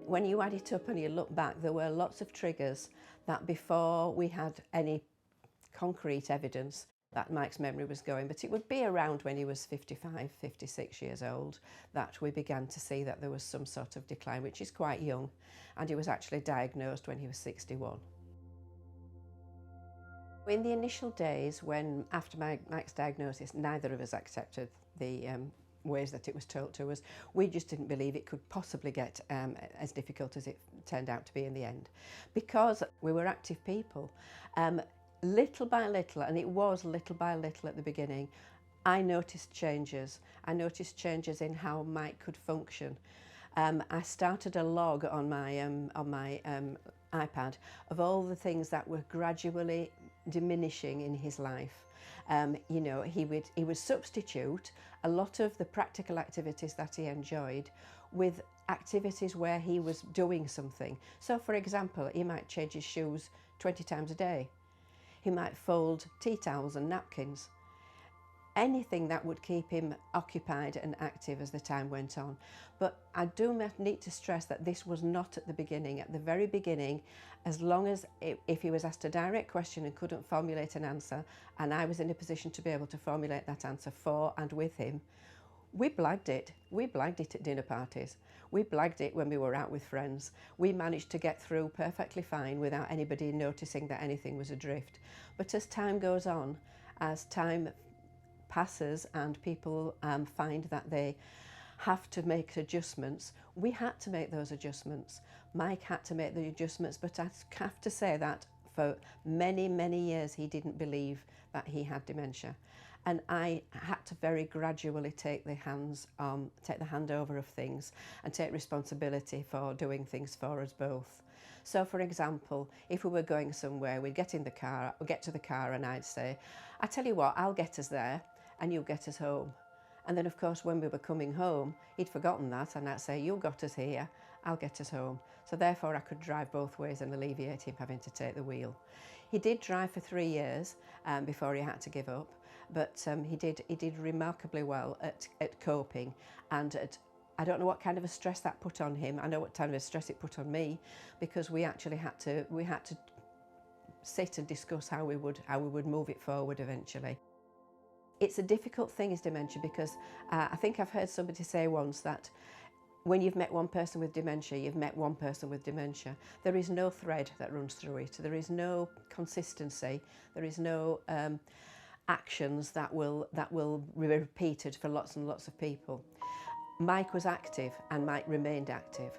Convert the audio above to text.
When you add it up and you look back, there were lots of triggers that before we had any concrete evidence that Mike's memory was going, but it would be around when he was 55, 56 years old that we began to see that there was some sort of decline, which is quite young, and he was actually diagnosed when he was 61. In the initial days, after Mike's diagnosis, neither of us accepted the ways that it was told to us. We just didn't believe it could possibly get as difficult as it turned out to be in the end. Because we were active people, little by little, and it was little by little at the beginning, I noticed changes. I noticed changes in how Mike could function. I started a log on my iPad of all the things that were gradually diminishing in his life. You know, he would substitute a lot of the practical activities that he enjoyed with activities where he was doing something. So, for example, he might change his shoes 20 times a day. He might fold tea towels and napkins. Anything that would keep him occupied and active as the time went on. But I do need to stress that this was not at the beginning. At the very beginning, as long as if he was asked a direct question and couldn't formulate an answer, and I was in a position to be able to formulate that answer for and with him, we blagged it. We blagged it at dinner parties. We blagged it when we were out with friends. We managed to get through perfectly fine without anybody noticing that anything was adrift. But as time goes on, as time passes and people find that they have to make adjustments, we had to make those adjustments. Mike had to make the adjustments, but I have to say that for many, many years he didn't believe that he had dementia. And I had to very gradually take the handover of things and take responsibility for doing things for us both. So, for example, if we were going somewhere, we'd get to the car and I'd say, I tell you what, I'll get us there and you'll get us home. And then, of course, when we were coming home, he'd forgotten that, and I'd say, you got us here, I'll get us home. So therefore, I could drive both ways and alleviate him having to take the wheel. He did drive for 3 years before he had to give up, but he did remarkably well at coping, and I don't know what kind of a stress that put on him. I know what kind of a stress it put on me, because we actually had to sit and discuss how we would move it forward eventually. It's a difficult thing, is dementia, because I think I've heard somebody say once that when you've met one person with dementia, you've met one person with dementia. There is no thread that runs through it. There is no consistency. There is no actions that will be repeated for lots and lots of people. Mike was active and Mike remained active.